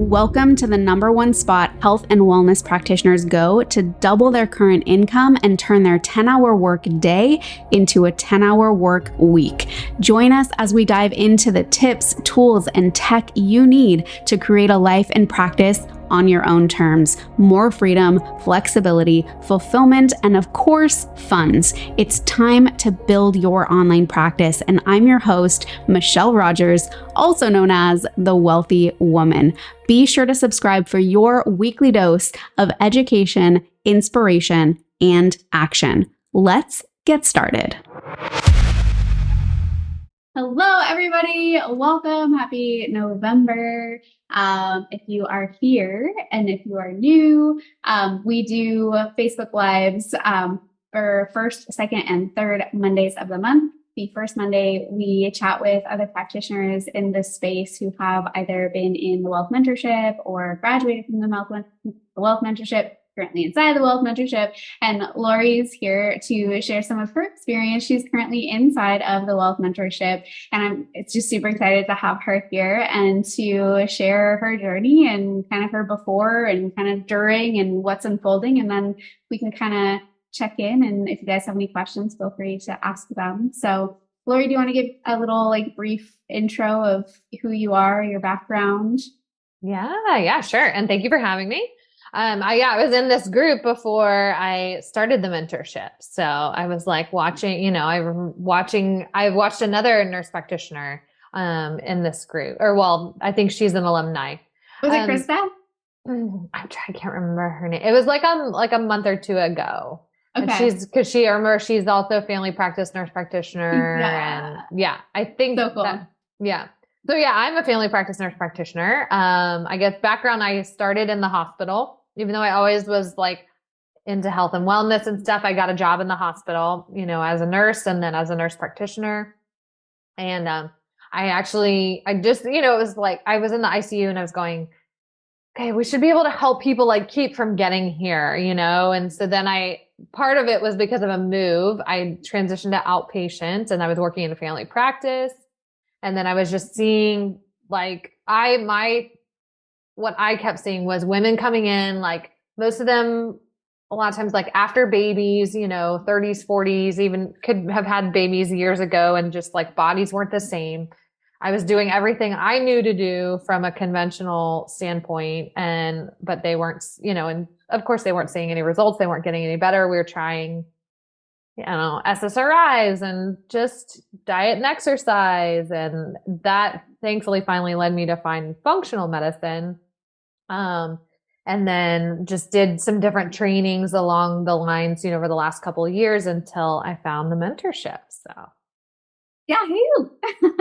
Welcome to the #1 spot health and wellness practitioners go to double their current income and turn their 10-hour work day into a 10-hour work week. Join us as we dive into the tips, tools, and tech you need to create a life and practice on your own terms. More freedom, flexibility, fulfillment, and of course, funds. It's time to build your online practice. And I'm your host, Michelle Rogers, also known as the WELLthy Woman. Be sure to subscribe for your weekly dose of education, inspiration, and action. Let's get started. Hello, everybody. Welcome. Happy November. If you are here and if you are new, we do Facebook Lives for first, second, and third Mondays of the month. The first Monday, we chat with other practitioners in this space who have either been in the WELLth Mentorship or graduated from the WELLth Mentorship, currently inside the WELLth Mentorship. And Lori's here to share some of her experience. She's currently inside of the WELLth Mentorship. And it's just super excited to have her here and to share her journey and kind of her before and kind of during and what's unfolding. And then we can kind of check in. And if you guys have any questions, feel free to ask them. So Lori, do you want to give a little brief intro of who you are, your background? Yeah, sure. And thank you for having me. I was in this group before I started the mentorship. So I was watching, I watched another nurse practitioner, in this group, I think she's an alumni. Was it Krista? I can't remember her name. It was like a month or two ago. Okay. And she's also a family practice nurse practitioner. Yeah. And I think so cool. So I'm a family practice nurse practitioner. I guess background, I started in the hospital, even though I always was into health and wellness and stuff. I got a job in the hospital, as a nurse and then as a nurse practitioner. And, it was I was in the ICU and I was going, okay, we should be able to help people keep from getting here, And so then part of it was because of a move. I transitioned to outpatient and I was working in a family practice. And then I was just seeing what I kept seeing was women coming in, most of them, a lot of times, after babies, 30s, 40s, even could have had babies years ago and just bodies weren't the same. I was doing everything I knew to do from a conventional standpoint but they weren't, and of course they weren't seeing any results. They weren't getting any better. We were trying, SSRIs and just diet and exercise. And that thankfully finally led me to find functional medicine. And then just did some different trainings along the lines, over the last couple of years until I found the mentorship. So. Yahoo!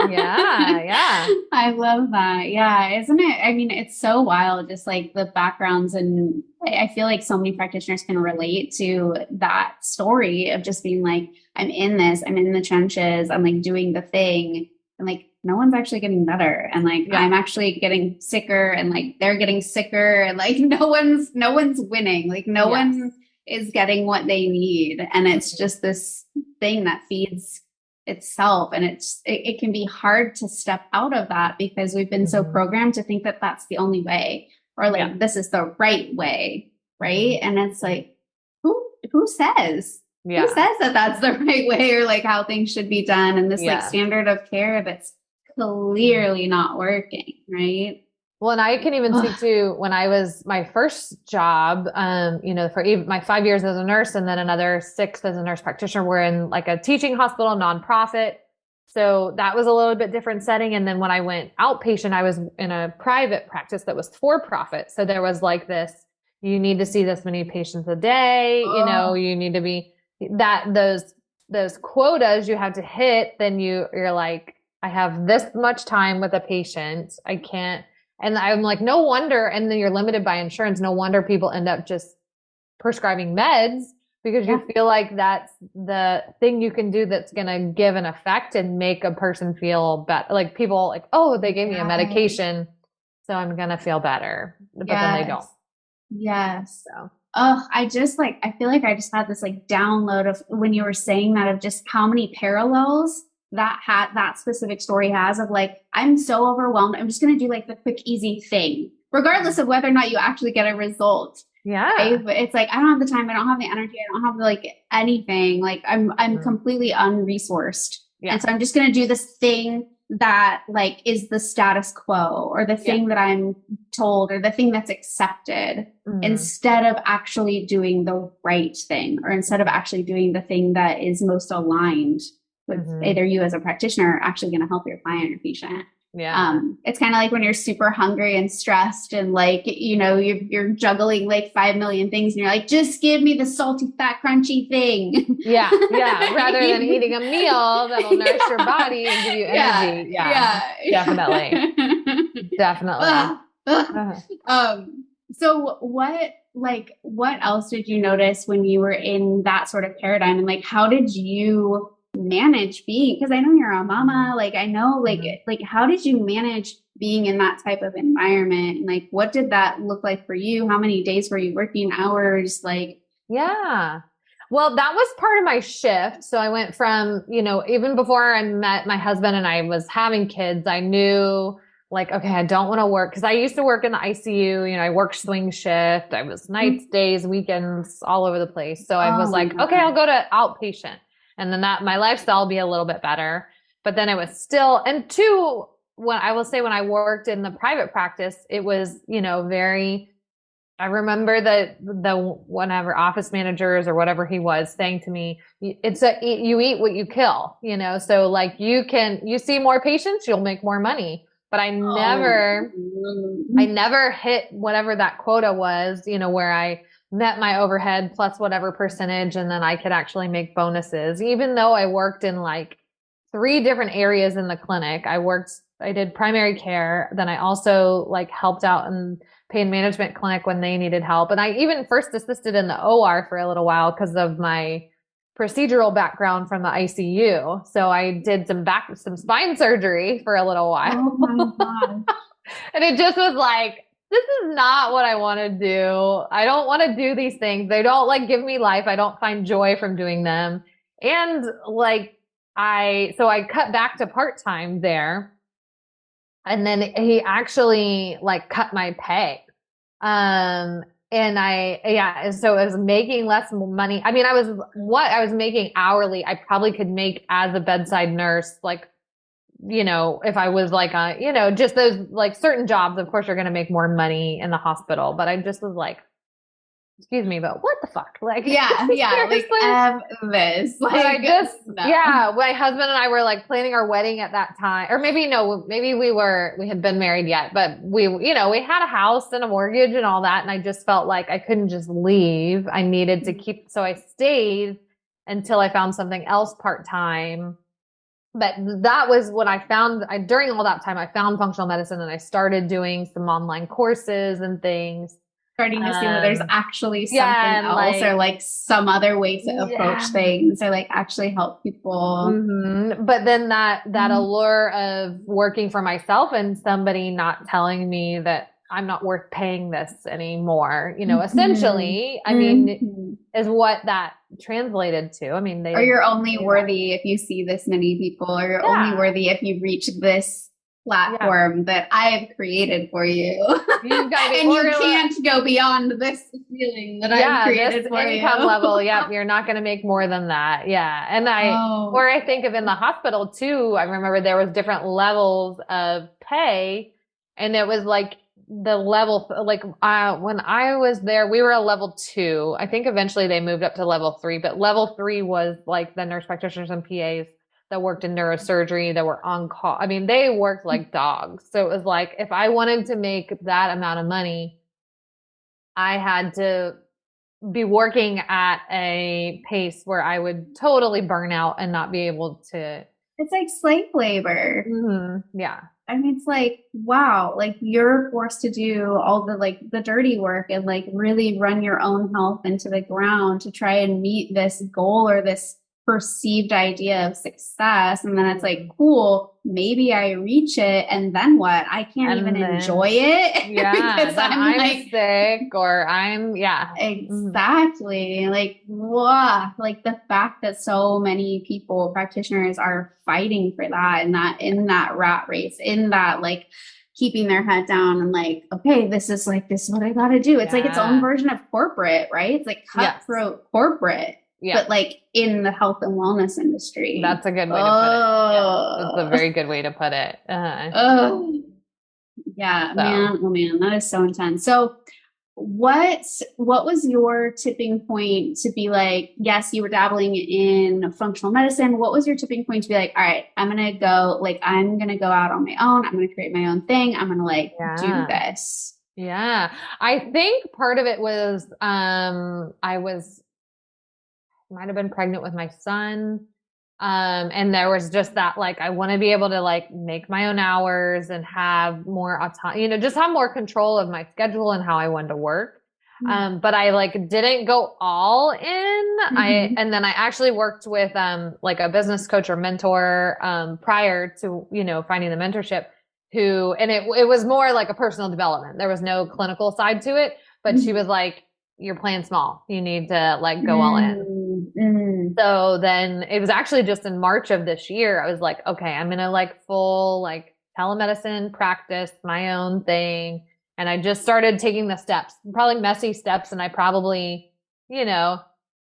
Yeah. I love that. Yeah. Isn't it? I mean, it's so wild, just the backgrounds. And I feel like so many practitioners can relate to that story of just being I'm in this, I'm in the trenches, I'm doing the thing. And no one's actually getting better. And I'm actually getting sicker and they're getting sicker and no one's winning. No one is getting what they need. And it's just this thing that feeds itself. And it can be hard to step out of that because we've been so programmed to think that that's the only way or this is the right way. Right. And it's who says? Yeah. Who says that that's the right way or how things should be done? And this standard of care that's clearly not working. Right. Well, and I can even speak to when I was my first job, for even my 5 years as a nurse and then another 6 as a nurse practitioner, we're in a teaching hospital, nonprofit. So that was a little bit different setting. And then when I went outpatient, I was in a private practice that was for profit. So there was this, you need to see this many patients a day, you need to be those quotas you have to hit. Then you're I have this much time with a patient. I can't. And I'm no wonder, and then you're limited by insurance. No wonder people end up just prescribing meds because you feel that's the thing you can do that's going to give an effect and make a person feel better. People oh, they gave me a medication, so I'm going to feel better. But then they don't. Yes. So. Oh, I feel I just had this download of when you were saying that of just how many parallels that specific story has of I'm so overwhelmed. I'm just going to do the quick, easy thing regardless of whether or not you actually get a result. Yeah. Right? But it's like, I don't have the time. I don't have the energy. I don't have like anything. Like I'm completely unresourced. Yeah. And so I'm just going to do this thing that like is the status quo or the thing that I'm told or the thing that's accepted instead of actually doing the right thing or instead of actually doing the thing that is most aligned with either you as a practitioner or actually going to help your client or patient. Yeah. It's kind of like when you're super hungry and stressed and like, you know, you're juggling like 5 million things and you're like, just give me the salty, fat, crunchy thing. Yeah. Yeah. Rather than eating a meal that'll nourish your body and give you energy. Yeah. Definitely. Definitely. So what else did you notice when you were in that sort of paradigm and like, how did you manage being, because I know you're a mama, like I know like how did you manage being in that type of environment and like what did that look like for you? How many days were you working, hours, like? Yeah. Well, that was part of my shift. So I went from, you know, even before I met my husband and I was having kids, I knew like, okay, I don't want to work because I used to work in the ICU, you know, I worked swing shift. I was nights, days, weekends, all over the place. So I was like, okay, I'll go to outpatient. And then that my lifestyle will be a little bit better. But then it was still, and two, when I will say when I worked in the private practice, it was, you know, very, I remember that the whatever office managers or whatever he was saying to me, it's you eat what you kill, you know? So like you see more patients, you'll make more money. But I never hit whatever that quota was, you know, where I met my overhead plus whatever percentage. And then I could actually make bonuses, even though I worked in like 3 different areas in the clinic. I did primary care. Then I also like helped out in pain management clinic when they needed help. And I even first assisted in the OR for a little while because of my procedural background from the ICU. So I did some spine surgery for a little while. Oh my God. And it just was like, this is not what I want to do. I don't want to do these things. They don't like give me life. I don't find joy from doing them. And like, so I cut back to part-time there. And then he actually like cut my pay. And so I was making less money. I mean, I was making hourly, I probably could make as a bedside nurse, like, you know, if I was like you know, just those like certain jobs, of course, you're going to make more money in the hospital. But I just was like, excuse me, but what the fuck? Like, yeah, like this. Like, I just, yeah, my husband and I were like planning our wedding at that time, or maybe we had been married yet, but you know, we had a house and a mortgage and all that. And I just felt like I couldn't just leave. I needed to keep, so I stayed until I found something else part-time. But that was when during all that time, I found functional medicine and I started doing some online courses and things. Starting to see that there's actually something else like, or like some other way to approach things or like actually help people. But then that allure of working for myself and somebody not telling me that I'm not worth paying this anymore, you know, essentially, I mean, is what that translated to. I mean, or you're only worthy if you see this many people, or you're only worthy if you reach this platform that I have created for you. You've got to be and you can't go beyond this feeling that I've created this for income you. level. Yep. You're not going to make more than that. Yeah. And I think of in the hospital too, I remember there was different levels of pay, and it was like the level, like, when I was there, we were a level 2. I think eventually they moved up to level 3, but level 3 was like the nurse practitioners and PAs that worked in neurosurgery, that were on call. I mean, they worked like dogs. So it was like, if I wanted to make that amount of money, I had to be working at a pace where I would totally burn out and not be able to. It's like slave labor. Yeah. I mean, it's like, wow, like you're forced to do all the like the dirty work and like really run your own health into the ground to try and meet this goal or this perceived idea of success. And then it's like, cool, maybe I reach it. And then what? I can't even enjoy it. Yeah. Because I'm like sick or exactly. Like, wow. Like the fact that so many people, practitioners, are fighting for that and that in that rat race, in that like keeping their head down and like, okay, this is what I gotta do. It's like its own Yeah. version of corporate, right? It's like Yes. cutthroat corporate, Yeah. but like in the health and wellness industry. That's a good way to put it. Yeah. That's a very good way to put it. Oh, yeah, So. man. Oh man, that is so intense. So what was your tipping point to be like, yes, you were dabbling in functional medicine. What was your tipping point to be like, all right, I'm gonna go out on my own. I'm gonna create my own thing. I'm gonna like do Yeah. this. Yeah. I think part of it was might have been pregnant with my son. And there was just that, like, I want to be able to like make my own hours and have more autonomy, just have more control of my schedule and how I wanted to work. But I like didn't go all in. Mm-hmm. And then I actually worked with, like a business coach or mentor, prior to, finding the mentorship and it was more like a personal development. There was no clinical side to it, but she was like, you're playing small. You need to like go all in. Mm-hmm. So then it was actually just in March of this year, I was like, okay, I'm going to like full like telemedicine practice my own thing. And I just started taking the steps, probably messy steps. And I probably, you know,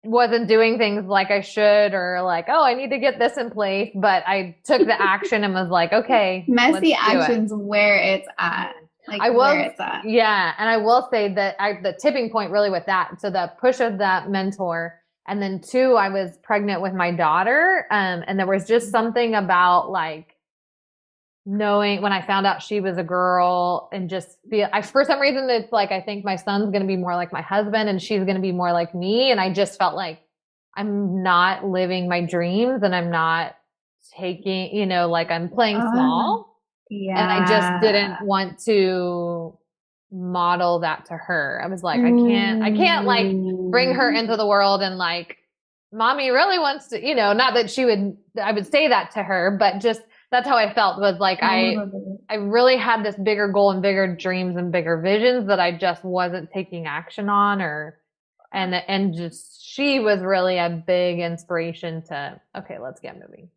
wasn't doing things like I should, or like, oh, I need to get this in place. But I took the action and was like, okay, let's Messy do it. actions where it's at, like I where was, it's at. yeah. And I will say that the tipping point really with that. So the push of that mentor. And then two, I was pregnant with my daughter. And there was just something about like knowing when I found out she was a girl and just for some reason, it's like, I think my son's going to be more like my husband and she's going to be more like me. And I just felt like I'm not living my dreams and I'm not taking, like I'm playing small. And I just didn't Yeah. want to model that to her. I was like, I can't like bring her Mm. into the world and like, mommy really wants to, not that I would say that to her, but just that's how I felt was like, Totally. I really had this bigger goal and bigger dreams and bigger visions that I just wasn't taking action on and just she was really a big inspiration to, okay, let's get moving.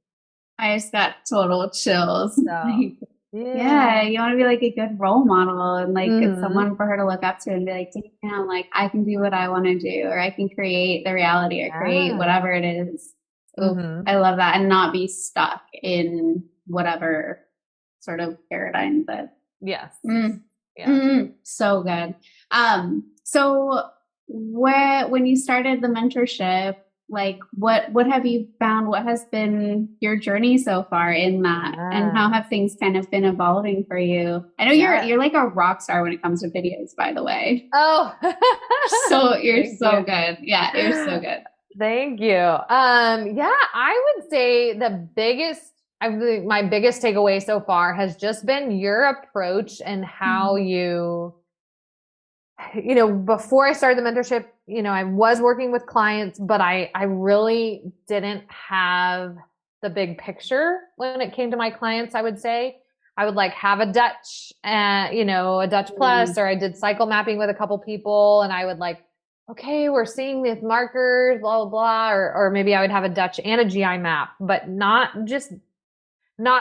I just got total chills. So, Like, yeah, yeah. you want to be like a good role model and like it's Hmm. someone for her to look up to and be like, damn, like I can do what I want to do, or I can create the reality or create Yeah. whatever it is. Oof, Hmm. I love that. And not be stuck in whatever sort of paradigm that Yes. mm, Yeah. so good. So when you started the mentorship, like what have you found? What has been your journey so far in that? And how Yeah. have things kind of been evolving for you? I know you're Yeah. you're like a rock star when it comes to videos, by the way. Oh, So you're thank so you. good. Yeah, you're so good. Thank you. Yeah, I would say my biggest takeaway so far has just been your approach and how Mm, before I started the mentorship, I was working with clients, but I really didn't have the big picture when it came to my clients, I would say. I would like have a Dutch, a Dutch plus, or I did cycle mapping with a couple people and I would like, okay, we're seeing these markers, blah, blah, blah. Or maybe I would have a Dutch and a GI map, but not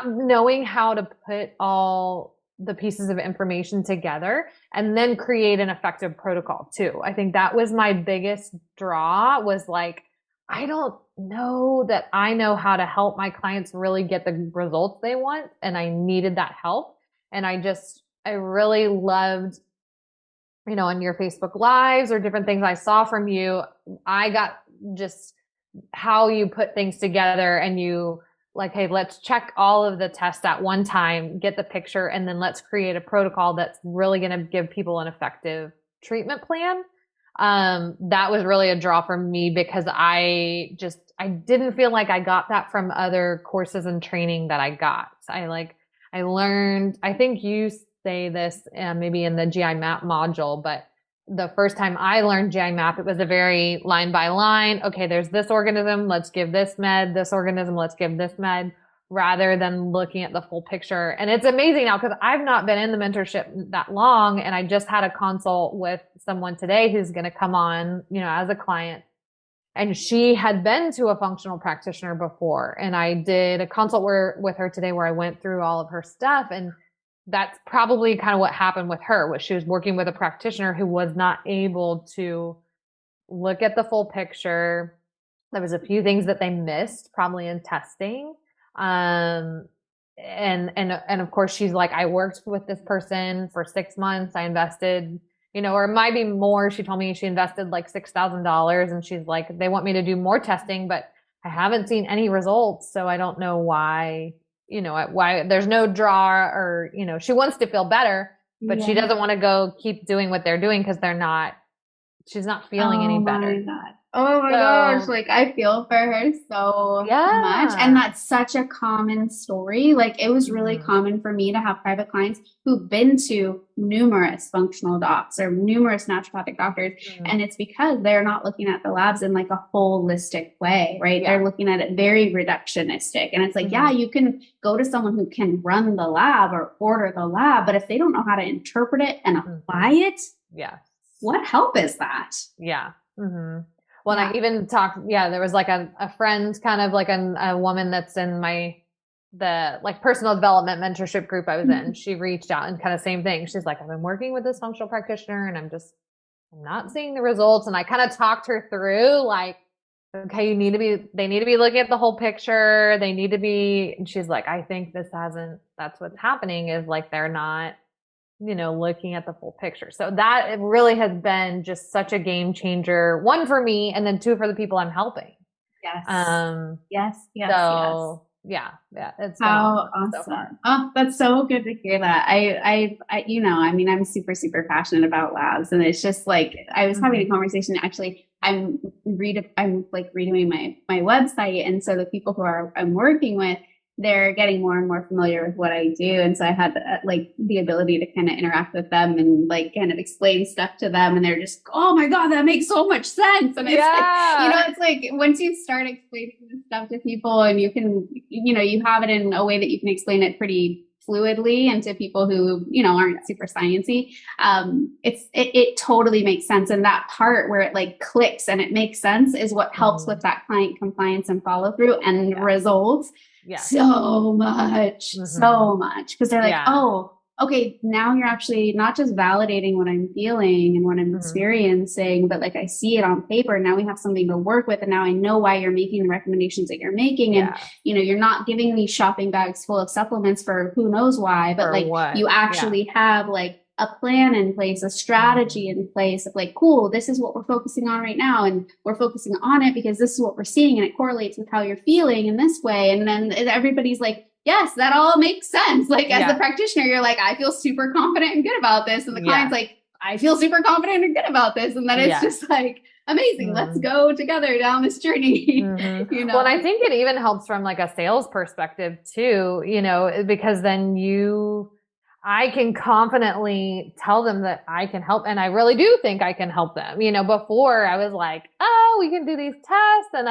knowing how to put all the pieces of information together and then create an effective protocol too. I think that was my biggest draw was like, I don't know that I know how to help my clients really get the results they want. And I needed that help. And I really loved, on your Facebook lives or different things I saw from you. I got just how you put things together and you like, hey, let's check all of the tests at one time, get the picture, and then let's create a protocol that's really going to give people an effective treatment plan. That was really a draw for me because I didn't feel like I got that from other courses and training that I got. I learned, I think you say this maybe in the GI map module, but the first time I learned GI map, it was a very line by line. Okay, there's this organism. Let's give this med, this organism. Let's give this med rather than looking at the full picture. And it's amazing now because I've not been in the mentorship that long. And I just had a consult with someone today who's going to come on, as a client. And she had been to a functional practitioner before. And I did a consult with her today where I went through all of her stuff. And that's probably kind of what happened with her, was she was working with a practitioner who was not able to look at the full picture. There was a few things that they missed probably in testing. Um, and of course she's like, I worked with this person for 6 months. I invested, or it might be more. She told me she invested like $6,000, and she's like, they want me to do more testing, but I haven't seen any results. So I don't know why there's no draw, or, she wants to feel better, but she Yeah. doesn't want to go keep doing what they're doing because she's not feeling any Oh my better. God. Oh my gosh. So Like I feel for her so much. And yeah. that's such a common story. Like it was really Mhm. common for me to have private clients who've been to numerous functional docs or numerous naturopathic doctors. Mhm. And it's because they're not looking at the labs in like a holistic way, right? Yeah. They're looking at it very reductionistic. And it's like, yeah, Mhm. you can go to someone who can run the lab or order the lab, but if they don't know how to interpret it and apply Mhm. it, Yes. what help is that? Yeah. Well, and I Yeah. even talked, there was like a friend, kind of like a woman that's in the like personal development mentorship group I was in. She reached out and kind of same thing. She's like, I've been working with this functional practitioner and I'm not seeing the results. And I kind of talked her through like, okay, they need to be looking at the whole picture. They need to be, and she's like, I think that's what's happening, is like, they're not, looking at the full picture. So that it really has been just such a game changer, one for me, and then two for the people I'm helping. Yes. Um, Yes. Yes. Yes. so yeah, it's been How awesome so far. awesome. Oh, that's so good to hear that. I mean, I'm super, super passionate about labs. And it's just like, I was having a Mhm. conversation. Actually, I'm like redoing my website. And so the people who I'm working with, they're getting more and more familiar with what I do. And so I had like the ability to kind of interact with them and like kind of explain stuff to them. And they're just, oh my God, that makes so much sense. And it's like, Yeah. it's like once you start explaining this stuff to people and you can, you have it in a way that you can explain it pretty fluidly and to people who, aren't super sciencey. It totally makes sense. And that part where it like clicks and it makes sense is what helps with Mhm. that client compliance and follow through and Yeah. results Yes. so much, Mhm. so much. Because they're like, Yeah. oh, okay, now you're actually not just validating what I'm feeling and what I'm Mhm. experiencing, but like I see it on paper. Now we have something to work with. And now I know why you're making the recommendations that you're making. And, Yeah. you're not giving me shopping bags full of supplements for who knows why, but For like what? you Yeah. actually have like a plan in place, a strategy Mhm. in place of like, cool, this is what we're focusing on right now. And we're focusing on it because this is what we're seeing and it correlates with how you're feeling in this way. And then everybody's like, yes, that all makes sense. Like as the Yeah. practitioner, you're like, I feel super confident and good about this. And the client's Yeah. like, I feel super confident and good about this. And then it's Yeah. just like, amazing. Let's Mhm. go together down this journey, Well, and I think it even helps from like a sales perspective too, because then I can confidently tell them that I can help. And I really do think I can help them. Before I was like, oh, we can do these tests. And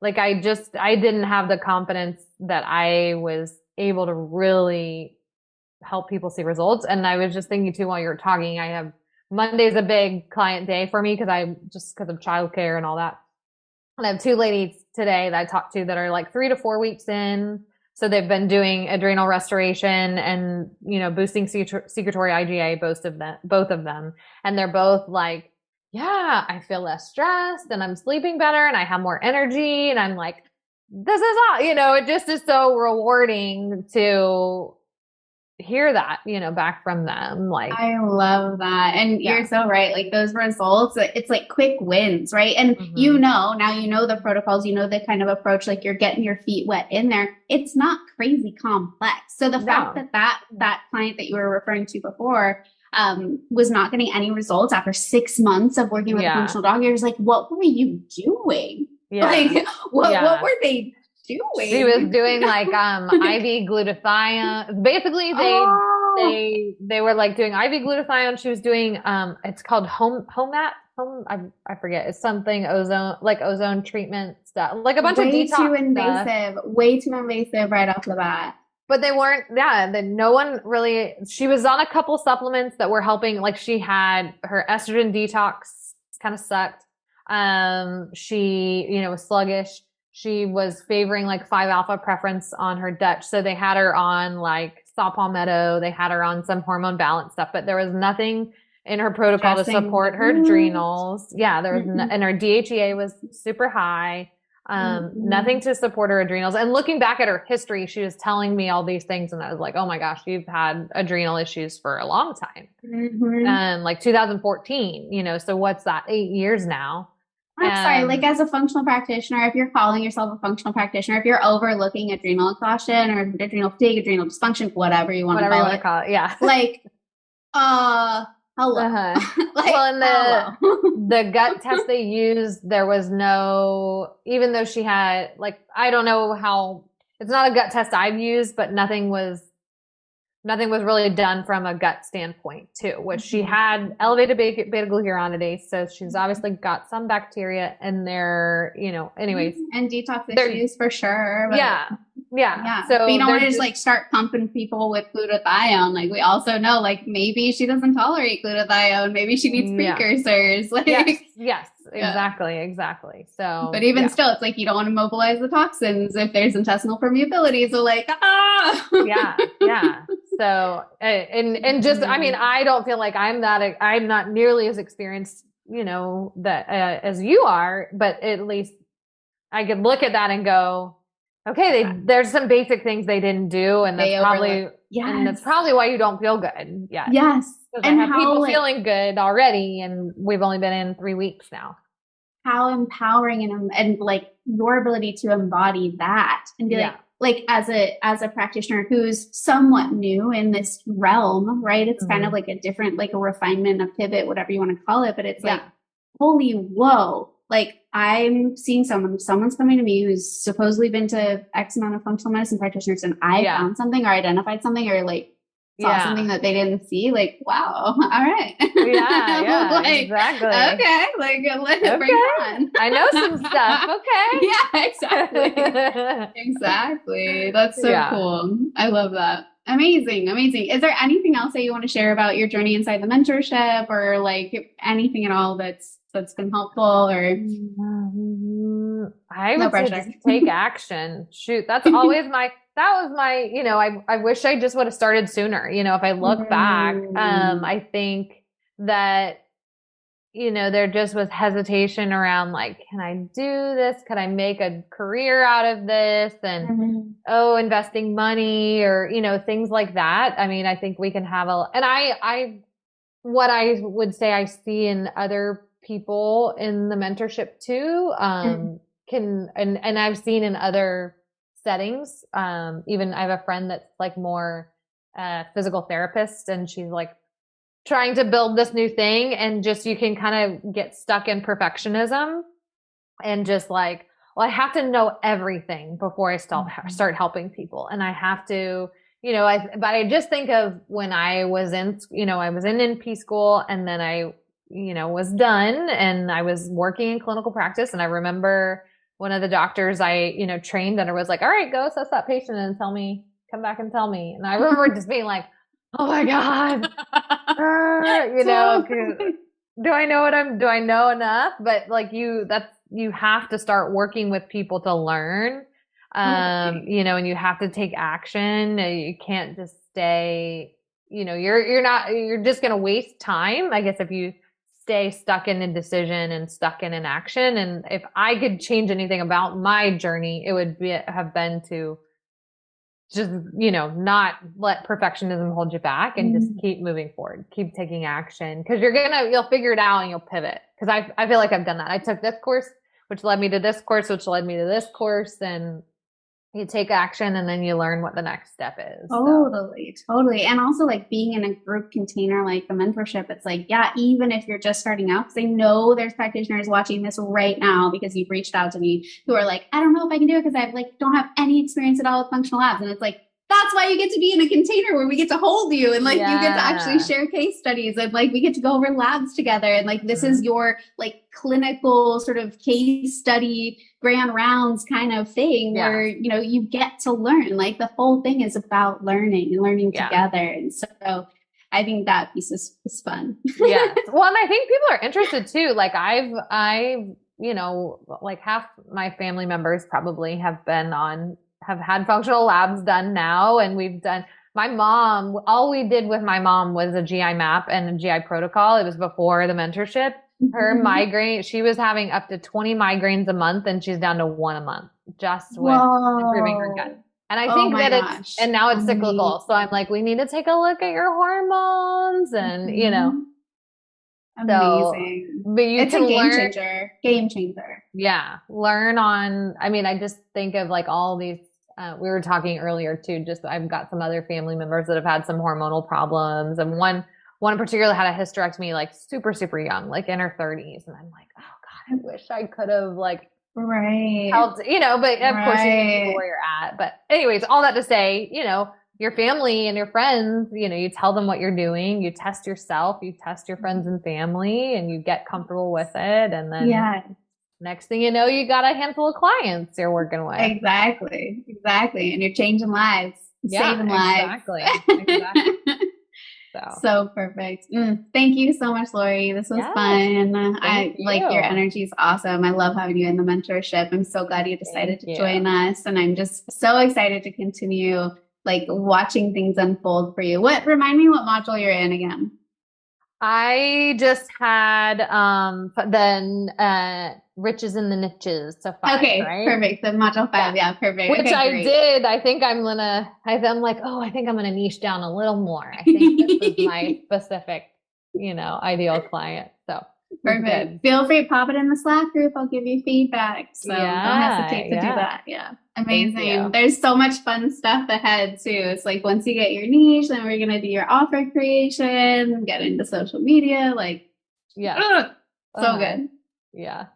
like I didn't have the confidence that I was able to really help people see results. And I was just thinking too, while you were talking, I have Monday's a big client day for me because of childcare and all that. And I have two ladies today that I talked to that are like 3 to 4 weeks in. So they've been doing adrenal restoration and, boosting secretory IgA, both of them. And they're both like, yeah, I feel less stressed and I'm sleeping better and I have more energy. And I'm like, this is all, it just is so rewarding to hear that, back from them. Like, I love that. And you're yeah. so right. Like those results, it's like quick wins, right? And Hmm. now the protocols, the kind of approach, like you're getting your feet wet in there. It's not crazy complex. So the fact No. that client that you were referring to before was not getting any results after 6 months of working with a Yeah. functional dog, you're just like, what were you doing? Yeah. Like what Yeah. were they She was doing? doing like IV glutathione. Basically, Oh, they were like doing IV glutathione. She was doing it's called home I forget. It's something ozone, like ozone treatment stuff, like a bunch of way detox too stuff. invasive, way too invasive right off the bat. But they weren't, yeah, that no one really, she was on a couple supplements that were helping. Like she had her estrogen detox kind of sucked. She, was sluggish. She was favoring like 5 alpha preference on her Dutch. So they had her on like saw palmetto. They had her on some hormone balance stuff, but there was nothing in her protocol to Stressing. support her adrenals. Yeah, there was, Mm-mm. and her DHEA was super high. Nothing Mm-mm. to support her adrenals. And looking back at her history, she was telling me all these things, and I was like, oh my gosh, you've had adrenal issues for a long time. Mm-hmm. And like 2014, so what's that? 8 years now. I'm sorry, like And as a functional practitioner, if you're calling yourself a functional practitioner, if you're overlooking adrenal exhaustion or adrenal fatigue, adrenal dysfunction, whatever you want to whatever you call want to it, call it. Yeah. like, hello. Uh-huh. Like, Well, and hello. the gut test they used, there was no, even though she had like, I don't know how, it's not a gut test I've used, but nothing was really done from a gut standpoint too, which she had elevated beta glucuronidase. So she's obviously got some bacteria in there, anyways, And detox they're, issues for sure. But yeah. but you So don't want they're to just just, like start pumping people with glutathione. Like we also know, like maybe she doesn't tolerate glutathione. Maybe she needs yeah. precursors. Like Yes, yeah. exactly. So But even yeah. still, it's like you don't want to mobilize the toxins if there's intestinal permeability. So like, Yeah. So, and just, I mean, I don't feel like I'm not nearly as experienced, that as you are, but at least I could look at that and go, okay, there's some basic things they didn't do, and they overlook. that's Yes. probably why you don't feel good yet. Yes. Because I And have how people like feeling good already, and we've only been in 3 weeks now. how empowering and like your ability to embody that and be Yeah. like as a practitioner who's somewhat new in this realm, right? It's kind of Mhm. like a different, like a refinement, a pivot, whatever you want to call it, but it's like Yeah. holy whoa, like I'm seeing someone's coming to me who's supposedly been to X amount of functional medicine practitioners, and I Yeah. found something or identified something or like saw something Yeah. that they didn't see. Like, wow, all right. Yeah, Like, exactly. okay, like bring it on. I know some stuff. Yeah, exactly. Exactly. That's so Yeah. cool. I love that. Amazing, amazing. Is there anything else that you want to share about your journey inside the mentorship or like anything at all that's been helpful or I no would say pressure? just take action. Shoot, that was my, I wish I just would have started sooner. If I look back, Mm, I think that, there just was hesitation around like, can I do this? Could I make a career out of this? And, mhm, oh, investing money or, things like that. I mean, I think we can have and what I would say I see in other people in the mentorship too, mm, and I've seen in other settings, even I have a friend that's like more, physical therapist, and she's like trying to build this new thing, and just, you can kind of get stuck in perfectionism and just like, well, I have to know everything before I start helping people. And I have to, but I just think of when I was in NP school, and then I, was done, and I was working in clinical practice. And I remember one of the doctors I, trained under was like, all right, go assess that patient and come back and tell me. And I remember just being like, oh my God, so do I know enough? But like you have to start working with people to learn. totally. And you have to take action. You can't just stay, you're just going to waste time, I guess, if you stay stuck in indecision and stuck in inaction. And if I could change anything about my journey, it would have been to just, not let perfectionism hold you back, and just Mm. keep moving forward, keep taking action, because you'll figure it out and you'll pivot. Because I feel like I've done that. I took this course, which led me to this course, which led me to this course, and you take action, and then you learn what the next step is. So Totally, totally. And also like being in a group container like the mentorship, it's like, yeah, even if you're just starting out, because I know there's practitioners watching this right now because you've reached out to me who are like, I don't know if I can do it because I like don't have any experience at all with functional labs. And it's like, that's why you get to be in a container where we get to hold you and like you get to actually yeah. share case studies and like we get to go over labs together and like this is Mhm. your like clinical sort of case study grand rounds kind of thing Yeah. where you get to learn. Like the whole thing is about learning and learning Yeah. together, and so I think that piece is fun. Yes. Well, and I think people are interested too. Like like half my family members probably have had functional labs done now. And My mom, all we did with my mom was a GI map and a GI protocol. It was before the mentorship. Her migraine, she was having up to 20 migraines a month and she's down to one a month just with improving her gut. Whoa. And I Oh think my that gosh. and now it's cyclical. So I'm Amazing. like, we need to take a look at your hormones and, Mhm. so, Amazing. but you It's a can game learn, changer. Game changer. yeah, learn on, I mean, I just think of like all these, we were talking earlier too, just I've got some other family members that have had some hormonal problems. And one in particular had a hysterectomy like super, super young, like in her 30s. And I'm like, oh God, I wish I could have like Right. helped, but of course you meet people Right. where you're at. But anyways, all that to say, your family and your friends, you tell them what you're doing, you test yourself, you test your friends and family, and you get comfortable with it. And then Yeah, next thing you know, you got a handful of clients you're working with. exactly. Exactly. And you're changing lives, Yeah, saving lives. exactly. Exactly. So, So perfect. Thank you so much, Lori. This was yes, fun. thank I like your you. energy is awesome. I love having you in the mentorship. I'm so glad you decided Thank to you. join us. And I'm just so excited to continue like watching things unfold for you. Remind me what module you're in again. I just had then riches in the niches, so 5, Okay, right? perfect. So module 5, Yeah. yeah, perfect. Which Okay, I great. did. I think I'm like, oh, I think I'm gonna niche down a little more. I think this is my specific, ideal client. So it's Perfect. good. Feel free to pop it in the Slack group. I'll give you feedback. So don't Yeah, hesitate to do yeah. that. Yeah. Thank Amazing. you. There's so much fun stuff ahead too. It's like once you get your niche, then we're gonna do your offer creation, get into social media. Like, Yes. ugh, so Uh-huh. good. Yeah.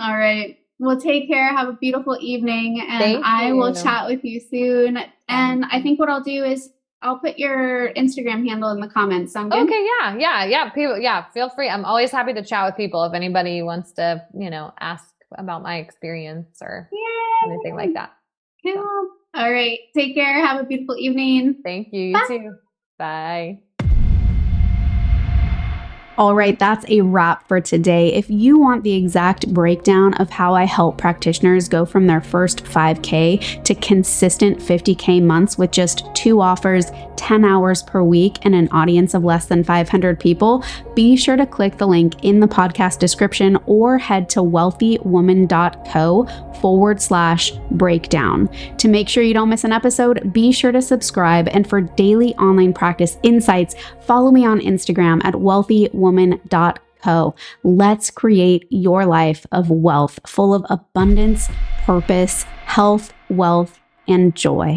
All right. Well, take care. Have a beautiful evening, and Thank I will you. chat with you soon. Sounds And I good. think what I'll do is I'll put your Instagram handle in the comments. Sound good? Okay, yeah. People, feel free. I'm always happy to chat with people if anybody wants to, ask about my experience or anything like Yay! that. Cool. So, All right. Take care. Have a beautiful evening. thank you. You Bye. too. Bye. All right, that's a wrap for today. If you want the exact breakdown of how I help practitioners go from their first 5K to consistent 50K months with just 2 offers, 10 hours per week, and an audience of less than 500 people, be sure to click the link in the podcast description or head to wealthywoman.co/breakdown. To make sure you don't miss an episode, be sure to subscribe. And for daily online practice insights, follow me on Instagram at wealthywoman.co. Let's create your life of wealth full of abundance, purpose, health, wealth, and joy.